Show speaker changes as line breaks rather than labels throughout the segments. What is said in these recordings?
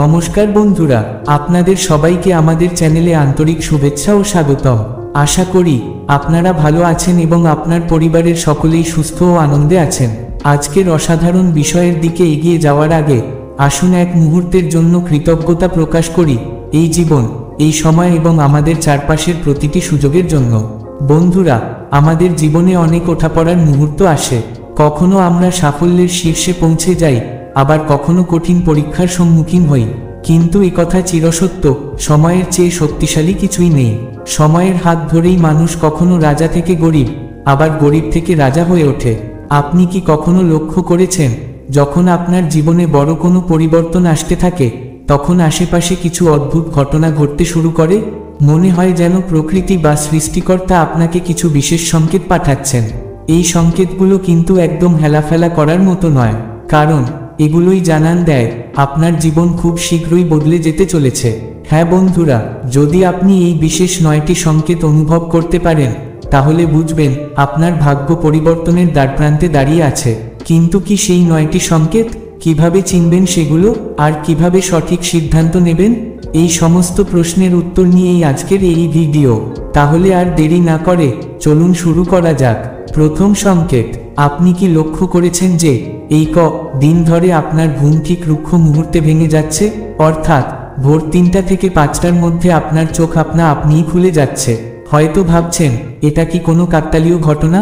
নমস্কার বন্ধুরা, আপনাদের সবাইকে আমাদের চ্যানেলে আন্তরিক শুভেচ্ছা ও স্বাগতম। আশা করি আপনারা ভালো আছেন এবং আপনার পরিবারের সকলেই সুস্থ ও আনন্দে আছেন। আজকের অসাধারণ বিষয়ের দিকে এগিয়ে যাওয়ার আগে আসুন এক মুহূর্তের জন্য কৃতজ্ঞতা প্রকাশ করি এই জীবন, এই সময় এবং আমাদের চারপাশের প্রতিটি সুযোগের জন্য। বন্ধুরা, আমাদের জীবনে অনেক ওঠাপড়ার মুহূর্ত আসে। কখনো আমরা সাফল্যের শীর্ষে পৌঁছে যাই, আবার কখনো কঠিন পরীক্ষার সম্মুখীন হই। কিন্তু একথা চিরসত্য, সময়ের চেয়ে শক্তিশালী কিছুই নেই। সময়ের হাত ধরেই মানুষ কখনো রাজা থেকে গরিব, আবার গরিব থেকে রাজা হয়ে ওঠে। আপনি কি কখনো লক্ষ্য করেছেন, যখন আপনার জীবনে বড় কোনো পরিবর্তন আসতে থাকে, তখন আশেপাশে কিছু অদ্ভুত ঘটনা ঘটতে শুরু করে? মনে হয় যেন প্রকৃতি বা সৃষ্টিকর্তা আপনাকে কিছু বিশেষ সংকেত পাঠাচ্ছেন। এই সংকেতগুলো কিন্তু একদম হেলাফেলা করার মতো নয়, কারণ এগুলোই জানান দেয় আপনার জীবন খুব শীঘ্রই বদলে যেতে চলেছে। হ্যাঁ বন্ধুরা, যদি আপনি এই বিশেষ 9টি সংকেত অনুভব করতে পারেন, তাহলে বুঝবেন আপনার ভাগ্য পরিবর্তনের দ্বারপ্রান্তে দাঁড়িয়ে আছে। কিন্তু কি সেই 9টি সংকেত? কিভাবে চিনবেন সেগুলো, আর কিভাবে সঠিক সিদ্ধান্ত নেবেন? এই সমস্ত প্রশ্নের উত্তর নিয়েই আজকের এই ভিডিও। তাহলে আর দেরি না করে চলুন শুরু করা যাক। প্রথম সংকেত, আপনি কি লক্ষ্য করেছেন যে এই দিন ধরে আপনার ঘুম ঠিক রুক্ষ মুহূর্তে ভেঙে যাচ্ছে? অর্থাৎ ভোর 3টা থেকে 5টার মধ্যে আপনার চোখ আপনিই খুলে যাচ্ছে। হয়তো ভাবছেন, এটা কি কোনো কাকতালীয় ঘটনা?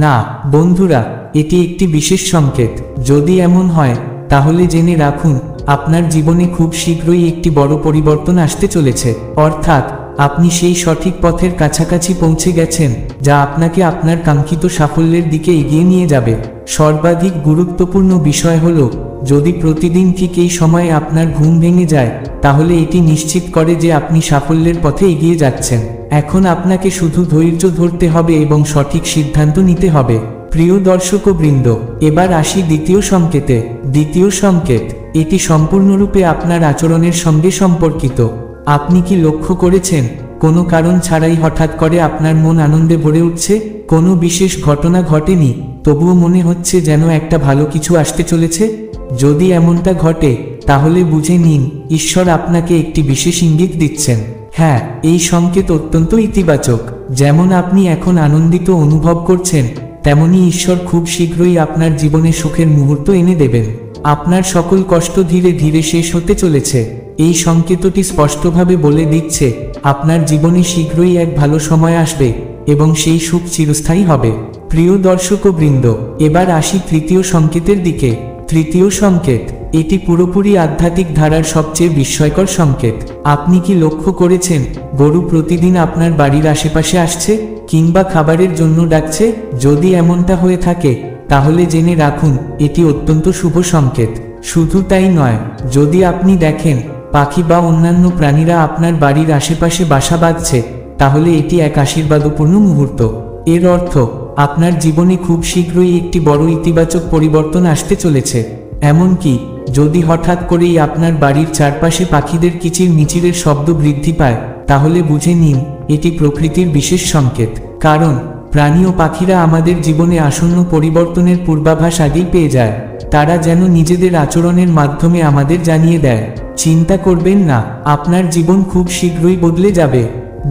না বন্ধুরা, এটি একটি বিশেষ সংকেত। যদি এমন হয়, তাহলে জেনে রাখুন আপনার জীবনে খুব শীঘ্রই একটি বড় পরিবর্তন আসতে চলেছে। অর্থাৎ আপনি সেই সঠিক পথের কাছাকাছি পৌঁছে গেছেন, যা আপনাকে আপনার কাঙ্ক্ষিত সাফল্যের দিকে এগিয়ে নিয়ে যাবে। সর্বাধিক গুরুত্বপূর্ণ বিষয় হলো, যদি প্রতিদিন ঠিক এই সময়ে আপনার ঘুম ভেঙে যায়, তাহলে এটি নিশ্চিত করে যে আপনি সাফল্যের পথে এগিয়ে যাচ্ছেন। এখন আপনাকে শুধু ধৈর্য ধরতে হবে এবং সঠিক সিদ্ধান্ত নিতে হবে। প্রিয় দর্শকবৃন্দ, এবার আসি দ্বিতীয় সংকেতে। দ্বিতীয় সংকেত, এটি সম্পূর্ণরূপে আপনার আচরণের সঙ্গে সম্পর্কিত। আপনি কি লক্ষ্য করেছেন, কোনো কারণ ছাড়াই হঠাৎ করে আপনার মন আনন্দে ভরে উঠছে? কোনো বিশেষ ঘটনা ঘটেনি, তবুও মনে হচ্ছে যেন একটা ভালো কিছু আসতে চলেছে। যদি এমনটা ঘটে, তাহলে বুঝে নিন ঈশ্বর আপনাকে একটি বিশেষ ইঙ্গিত দিচ্ছেন। হ্যাঁ, এই সংকেত অত্যন্ত ইতিবাচক। যেমন আপনি এখন আনন্দিত অনুভব করছেন, তেমনি ঈশ্বর খুব শীঘ্রই আপনার জীবনে সুখের মুহূর্ত এনে দেবেন। আপনার সকল কষ্ট ধীরে ধীরে শেষ হতে চলেছে। এই সংকেতটি স্পষ্টভাবে বলে দিচ্ছে আপনার জীবনে শীঘ্রই এক ভালো সময় আসবে এবং সেই সুখ চিরস্থায়ী হবে। প্রিয় দর্শকবৃন্দ, এবার আসি তৃতীয় সংকেতের দিকে। তৃতীয় সংকেত, এটি পুরোপুরি আধ্যাত্মিক ধারার সবচেয়ে বিস্ময়কর সংকেত। আপনি কি লক্ষ্য করেছেন, গরু প্রতিদিন আপনার বাড়ির আশেপাশে আসছে, কিংবা খাবারের জন্য ডাকছে? যদি এমনটা হয়ে থাকে, তাহলে জেনে রাখুন এটি অত্যন্ত শুভ সংকেত। শুধু তাই নয়, যদি আপনি দেখেন পাখি বা অন্যান্য প্রাণীরা আপনার বাড়ির আশেপাশে বাসা বাঁধছে, তাহলে এটি এক আশীর্বাদপূর্ণ মুহূর্ত। এর অর্থ আপনার জীবনে খুব শীঘ্রই একটি বড় ইতিবাচক পরিবর্তন আসতে চলেছে। এমনকি যদি হঠাৎ করেই আপনার বাড়ির চারপাশে পাখিদের কিচিরমিচিরের শব্দ বৃদ্ধি পায়, তাহলে বুঝে নিন এটি প্রকৃতির বিশেষ সংকেত। কারণ প্রাণী ও পাখিরা আমাদের জীবনে আসন্ন পরিবর্তনের পূর্বাভাস আগেই পেয়ে যায়। তারা যেন নিজেদের আচরণের মাধ্যমে আমাদের জানিয়ে দেয়, চিন্তা করবেন না, আপনার জীবন খুব শীঘ্রই বদলে যাবে।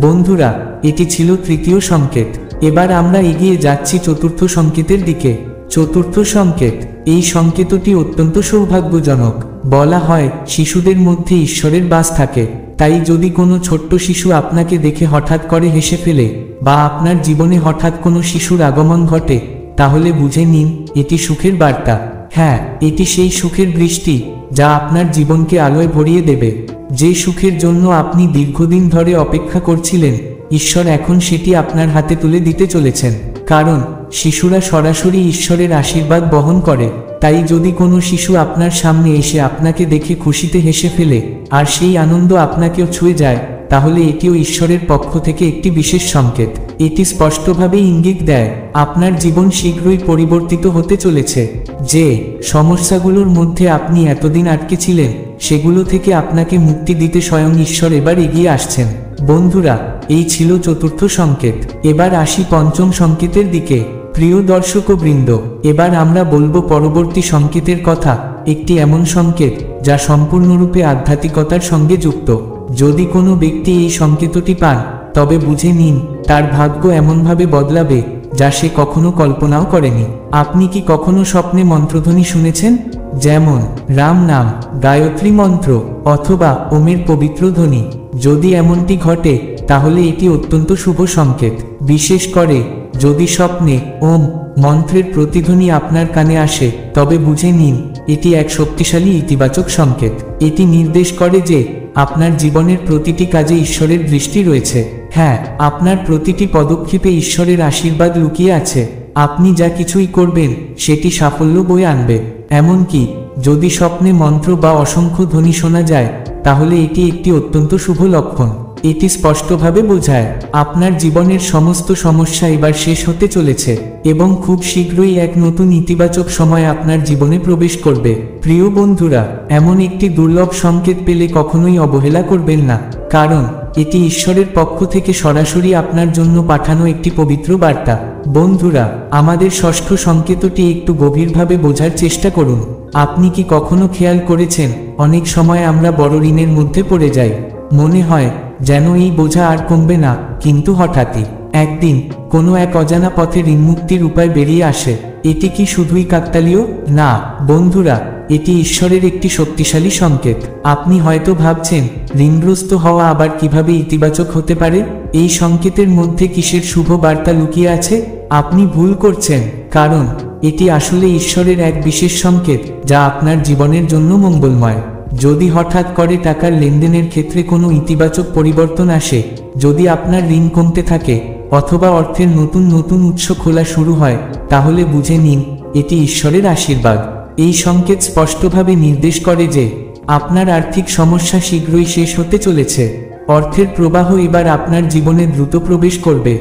বন্ধুরা, এটি ছিল তৃতীয় সংকেত। এবার আমরা এগিয়ে যাচ্ছি চতুর্থ সংকেতের দিকে। চতুর্থ সংকেত, এই সংকেতটি অত্যন্ত সৌভাগ্যজনক। বলা হয় শিশুদের মধ্যে ঈশ্বরের বাস থাকে। তাই যদি কোনো ছোট্ট শিশু আপনাকে দেখে হঠাৎ করে হেসে ফেলে, বা আপনার জীবনে হঠাৎ কোনো শিশুর আগমন ঘটে, তাহলে বুঝে নিন এটি সুখের বার্তা। হ্যাঁ, এটি সেই সুখের বৃষ্টি যা আপনার জীবনকে আলোয় ভরিয়ে দেবে। যে সুখের জন্য আপনি দীর্ঘদিন ধরে অপেক্ষা করছিলেন, ঈশ্বর এখন সেটি আপনার হাতে তুলে দিতে চলেছেন। কারণ শিশুরা সরাসরি ঈশ্বরের আশীর্বাদ বহন করে। তাই যদি কোনো শিশু আপনার সামনে এসে আপনাকে দেখে খুশিতে হেসে ফেলে, আর সেই আনন্দ আপনাকেও ছুঁয়ে যায়, তাহলে এটিও ঈশ্বরের পক্ষ থেকে একটি বিশেষ সংকেত। এটি স্পষ্টভাবে ইঙ্গিত দেয় আপনার জীবন শীঘ্রই পরিবর্তিত হতে চলেছে। যে সমস্যাগুলোর মধ্যে আপনি এতদিন আটকে ছিলেন, সেগুলো থেকে আপনাকে মুক্তি দিতে স্বয়ং ঈশ্বর এবার এগিয়ে আসছেন। বন্ধুরা, এই ছিল চতুর্থ সংকেত। এবার আসি পঞ্চম সংকেতের দিকে। প্রিয় দর্শকবৃন্দ, এবার আমরা বলবো পরবর্তী সংকেতের কথা। একটি এমন সংকেত যা সম্পূর্ণরূপে আধ্যাত্মিকতার সঙ্গে যুক্ত। যদি কোনো ব্যক্তি এই সংকেতটি পান, তবে বুঝে নিন তার ভাগ্য এমনভাবে বদলাবে যা সে কখনো কল্পনাও করেনি। আপনি কি কখনো স্বপ্নে মন্ত্রধ্বনি শুনেছেন, যেমন রাম নাম, গায়ত্রী মন্ত্র অথবা ওমের পবিত্র ধ্বনি? যদি এমনটি ঘটে, তাহলে এটি অত্যন্ত শুভ সংকেত। বিশেষ করে যদি স্বপ্নে ওম মন্ত্রের প্রতিধ্বনি আপনার কানে আসে, তবে বুঝে নিন এটি এক শক্তিশালী ইতিবাচক সংকেত। এটি নির্দেশ করে যে আপনার জীবনের প্রতিটি কাজে ঈশ্বরের দৃষ্টি রয়েছে। হ্যাঁ, আপনার প্রতিটি পদক্ষেপে ঈশ্বরের আশীর্বাদ লুকিয়ে আছে। আপনি যা কিছুই করবেন সেটি সাফল্য বয়ে আনবে। এমনকি যদি স্বপ্নে মন্ত্র বা অসংখ্য ধ্বনি শোনা যায়, তাহলে এটি একটি অত্যন্ত শুভ লক্ষণ। এটি স্পষ্টভাবে বোঝায় আপনার জীবনের সমস্ত সমস্যা এবার শেষ হতে চলেছে এবং খুব শীঘ্রই এক নতুন ইতিবাচক সময় আপনার জীবনে প্রবেশ করবে। প্রিয় বন্ধুরা, এমন একটি দুর্লভ সংকেত পেলে কখনোই অবহেলা করবেন না, কারণ এটি ঈশ্বরের পক্ষ থেকে সরাসরি আপনার জন্য পাঠানো একটি পবিত্র বার্তা। বন্ধুরা, আমাদের ষষ্ঠ সংকেতটি একটু গভীরভাবে বোঝার চেষ্টা করুন। আপনি কি কখনো খেয়াল করেছেন, অনেক সময় আমরা বড় ঋণের মধ্যে পড়ে যাই। মনে হয় যেন এই বোঝা আর কমবে না, কিন্তু হঠাৎই একদিন কোনো এক অজানা পথে ঋণমুক্তির উপায় বেরিয়ে আসে। এটি কি শুধুই কাকতালীয়? না বন্ধুরা, এটি ঈশ্বরের একটি শক্তিশালী সংকেত। আপনি হয়তো ভাবছেন ঋণগ্রস্ত হওয়া আবার কিভাবে ইতিবাচক হতে পারে? এই সংকেতের মধ্যে কিসের শুভ বার্তা লুকিয়ে আছে? আপনি ভুল করছেন, কারণ এটি আসলে ঈশ্বরের এক বিশেষ সংকেত যা আপনার জীবনের জন্য মঙ্গলময়। যদি হঠাৎ করে টাকার লেনদেনের ক্ষেত্রে কোনো ইতিবাচক পরিবর্তন আসে, যদি আপনার ঋণ কমতে থাকে অথবা অর্থের নতুন নতুন উৎস খোলা শুরু হয়, তাহলে বুঝে নিন এটি ঈশ্বরের আশীর্বাদ। এই সংকেত স্পষ্টভাবে নির্দেশ করে যে আপনার আর্থিক সমস্যা শীঘ্রই শেষ হতে চলেছে। অর্থের প্রবাহ এবার আপনার জীবনে দ্রুত প্রবেশ করবে।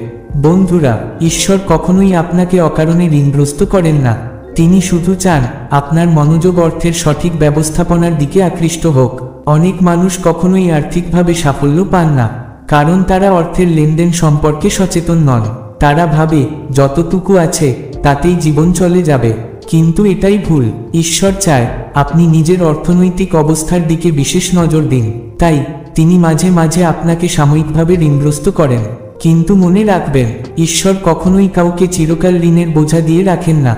বন্ধুরা, ঈশ্বর কখনোই আপনাকে অকারণে ঋণগ্রস্ত করেন না। তিনি শুধু চান আপনার মনোযোগ অর্থের সঠিক ব্যবস্থাপনার দিকে আকৃষ্ট হোক। অনেক মানুষ কখনোই আর্থিকভাবে সাফল্য পান না, কারণ তারা অর্থের লেনদেন সম্পর্কে সচেতন নন। তারা ভাবে যতটুকু আছে তাতেই জীবন চলে যাবে, কিন্তু এটাই ভুল। ঈশ্বর চায় আপনি নিজের অর্থনৈতিক অবস্থার দিকে বিশেষ নজর দিন। তাই তিনি মাঝে মাঝে আপনাকে সাময়িকভাবে ঋণগ্রস্ত করেন, কিন্তু মনে রাখবেন ঈশ্বর কখনোই কাউকে চিরকাল ঋণের বোঝা দিয়ে রাখেন না।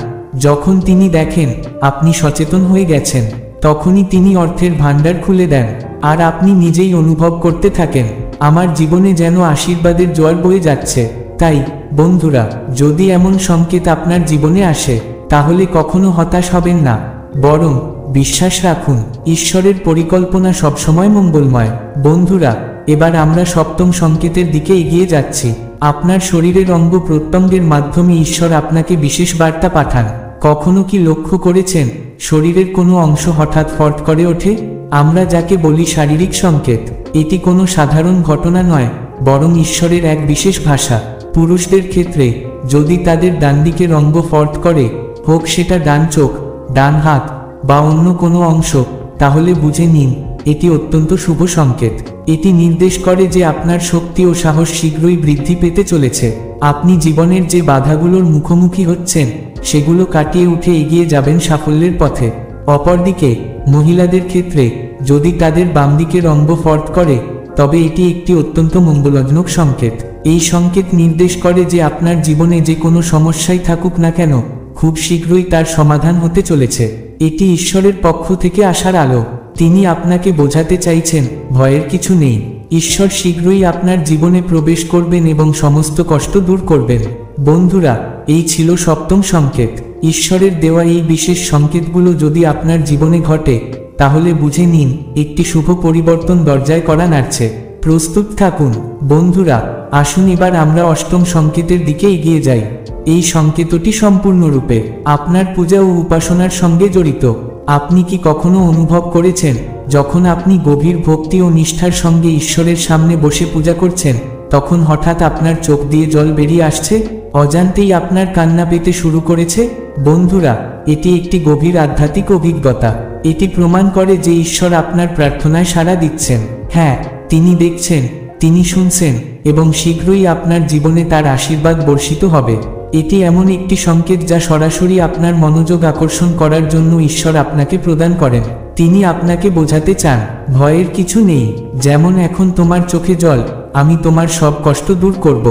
যখন তিনি দেখেন আপনি সচেতন হয়ে গেছেন, তখনই তিনি অর্থের ভাণ্ডার খুলে দেন, আর আপনি নিজেই অনুভব করতে থাকেন আমার জীবনে যেন আশীর্বাদের জোয়ার বয়ে যাচ্ছে। তাই বন্ধুরা, যদি এমন সংকেত আপনার জীবনে আসে, তাহলে কখনো হতাশ হবেন না, বরং বিশ্বাস রাখুন ঈশ্বরের পরিকল্পনা সবসময় মঙ্গলময়। বন্ধুরা, এবার আমরা সপ্তম সংকেতের দিকে এগিয়ে যাচ্ছি। আপনার শরীরের অঙ্গ প্রত্যঙ্গের মাধ্যমে ঈশ্বর আপনাকে বিশেষ বার্তা পাঠান। কখনো কি লক্ষ্য করেছেন শরীরের কোনো অংশ হঠাৎ ফট করে ওঠে? আমরা যাকে বলি শারীরিক সংকেত। এটি কোনো সাধারণ ঘটনা নয়, বরং ঈশ্বরের এক বিশেষ ভাষা। পুরুষদের ক্ষেত্রে যদি তাদের ডান দিকের অঙ্গ ফট করে, হোক সেটা ডান চোখ, ডান হাত বা অন্য কোনো অংশ, তাহলে বুঝে নিন এটি অত্যন্ত শুভ সংকেত। এটি নির্দেশ করে যে আপনার শক্তি ও সাহস শীঘ্রই বৃদ্ধি পেতে চলেছে। আপনি জীবনের যে বাধাগুলোর মুখোমুখি হচ্ছেন, সেগুলো কাটিয়ে উঠে এগিয়ে যাবেন সাফল্যের পথে। অপরদিকে মহিলাদের ক্ষেত্রে যদি তাদের বাম দিকের অঙ্গ ফট করে, তবে এটি একটি অত্যন্ত মঙ্গলজনক সংকেত। এই সংকেত নির্দেশ করে যে আপনার জীবনে যে কোনো সমস্যাই থাকুক না কেন, খুব শীঘ্রই তার সমাধান হতে চলেছে। এটি ঈশ্বরের পক্ষ থেকে আসার আলো। তিনি আপনাকে বোঝাতে চাইছেন ভয়ের কিছু নেই। ঈশ্বর শীঘ্রই আপনার জীবনে প্রবেশ করবেন এবং সমস্ত কষ্ট দূর করবেন। বন্ধুরা, এই ছিল সপ্তম সংকেত। ঈশ্বরের দেওয়া এই বিশেষ সংকেতগুলো যদি আপনার জীবনে ঘটে, তাহলে বুঝে নিন একটি শুভ পরিবর্তন দরজায় করা নাড়ছে। প্রস্তুত থাকুন বন্ধুরা। আসুন এবার আমরা অষ্টম সংকেতের দিকে এগিয়ে যাই। এই সংকেতটি সম্পূর্ণরূপে আপনার পূজা ও উপাসনার সঙ্গে জড়িত। আপনি কি কখনো অনুভব করেছেন যখন আপনি গভীর ভক্তি ও নিষ্ঠার সঙ্গে ঈশ্বরের সামনে বসে পূজা করছেন, তখন হঠাৎ আপনার চোখ দিয়ে জল বেরিয়ে আসছে, অজান্তেই আপনার কান্না পেতে শুরু করেছে? বন্ধুরা, এটি একটি গভীর আধ্যাত্মিক অভিজ্ঞতা। এটি প্রমাণ করে যে ঈশ্বর আপনার প্রার্থনায় সাড়া দিচ্ছেন। হ্যাঁ, তিনি দেখছেন, তিনি শুনছেন এবং শীঘ্রই আপনার জীবনে তার আশীর্বাদ বর্ষিত হবে। এটি এমন একটি সংকেত যা সরাসরি আপনার মনোযোগ আকর্ষণ করার জন্য ঈশ্বর আপনাকে প্রদান করেন। তিনি আপনাকে বোঝাতে চান ভয়ের কিছু নেই, যেমন এখন তোমার চোখে জল, আমি তোমার সব কষ্ট দূর করব।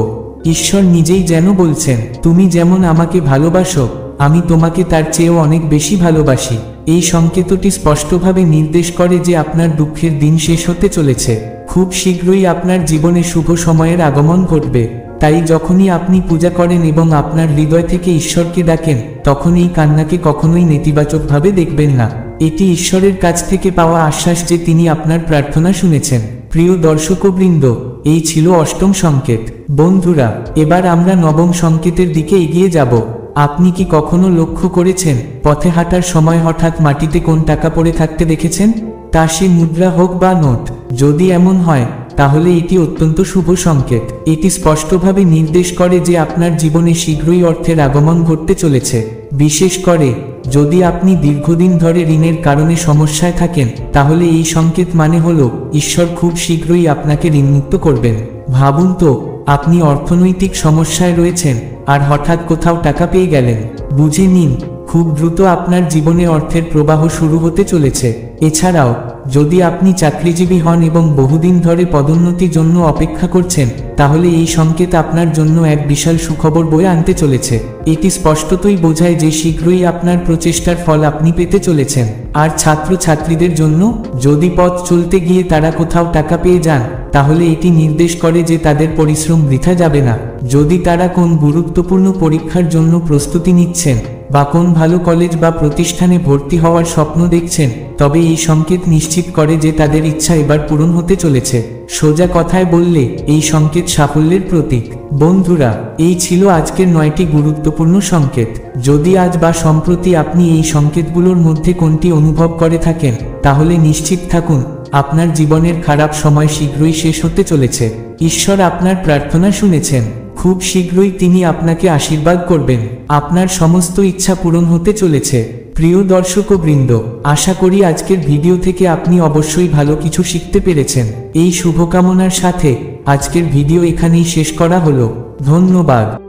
ঈশ্বর নিজেই যেন বলছেন, তুমি যেমন আমাকে ভালোবাসো, আমি তোমাকে তার চেয়েও অনেক বেশি ভালোবাসি। এই সংকেতটি স্পষ্টভাবে নির্দেশ করে যে আপনার দুঃখের দিন শেষ হতে চলেছে। খুব শীঘ্রই আপনার জীবনে শুভ সময়ের আগমন ঘটবে। তাই যখনই আপনি পূজা করেন এবং আপনার হৃদয় থেকে ঈশ্বরকে ডাকেন, তখন এই কান্নাকে কখনোই নেতিবাচকভাবে দেখবেন না। এটি ঈশ্বরের কাছ থেকে পাওয়া আশ্বাস যে তিনি আপনার প্রার্থনা শুনেছেন। প্রিয় দর্শকবৃন্দ, এই ছিল অষ্টম সংকেত। বন্ধুরা, এবার আমরা নবম সংকেতের দিকে এগিয়ে যাব। আপনি কি কখনো লক্ষ্য করেছেন, পথে হাঁটার সময় হঠাৎ মাটিতে কোন টাকা পড়ে থাকতে দেখেছেন? তা সে মুদ্রা হোক বা নোট। যদি এমন হয়, তাহলে এটি অত্যন্ত শুভ সংকেত। এটি স্পষ্টভাবে নির্দেশ করে যে আপনার জীবনে শীঘ্রই অর্থের আগমন ঘটতে চলেছে। বিশেষ করে যদি আপনি দীর্ঘদিন ধরে ঋণের কারণে সমস্যায় থাকেন, তাহলে এই সংকেত মানে হলো ঈশ্বর খুব শীঘ্রই আপনাকে ঋণমুক্ত করবেন। ভাবুন তো, আপনি অর্থনৈতিক সমস্যায় রয়েছেন আর হঠাৎ কোথাও টাকা পেয়ে গেলেন। বুঝে নিন, খুব দ্রুত আপনার জীবনে অর্থের প্রবাহ শুরু হতে চলেছে। এছাড়াও যদি আপনি চাকরিজীবী হন এবং বহুদিন ধরে পদোন্নতির জন্য অপেক্ষা করছেন, তাহলে এই সংকেত আপনার জন্য এক বিশাল সুখবর বয়ে আনতে চলেছে। এটি স্পষ্টতই বোঝায় যে শীঘ্রই আপনার প্রচেষ্টার ফল আপনি পেতে চলেছেন। আর ছাত্রছাত্রীদের জন্য, যদি পথ চলতে গিয়ে তারা কোথাও টাকা পেয়ে যান, তাহলে এটি নির্দেশ করে যে তাদের পরিশ্রম বৃথা যাবে না। যদি তারা কোন গুরুত্বপূর্ণ পরীক্ষার জন্য প্রস্তুতি নিচ্ছেন বা কোন ভালো কলেজ বা প্রতিষ্ঠানে ভর্তি হওয়ার স্বপ্ন দেখছেন, তবে এই সংকেত নিশ্চিত করে যে তাদের ইচ্ছা এবার পূরণ হতে চলেছে। সোজা কথায় বললে, এই সংকেত সাফল্যের প্রতীক। বন্ধুরা, এই ছিল আজকের 9টি গুরুত্বপূর্ণ সংকেত। যদি আজ বা সম্প্রতি আপনি এই সংকেতগুলোর মধ্যে কোনটি অনুভব করে থাকেন, তাহলে নিশ্চিত থাকুন আপনার জীবনের খারাপ সময় শীঘ্রই শেষ হতে চলেছে। ঈশ্বর আপনার প্রার্থনা শুনেছেন। খুব শীঘ্রই তিনি আপনাকে আশীর্বাদ করবেন। আপনার সমস্ত ইচ্ছা পূরণ হতে চলেছে। প্রিয় দর্শকবৃন্দ, আশা করি আজকের ভিডিও থেকে আপনি অবশ্যই ভালো কিছু শিখতে পেরেছেন। এই শুভকামনার সাথে আজকের ভিডিও এখানেই শেষ করা হলো। ধন্যবাদ।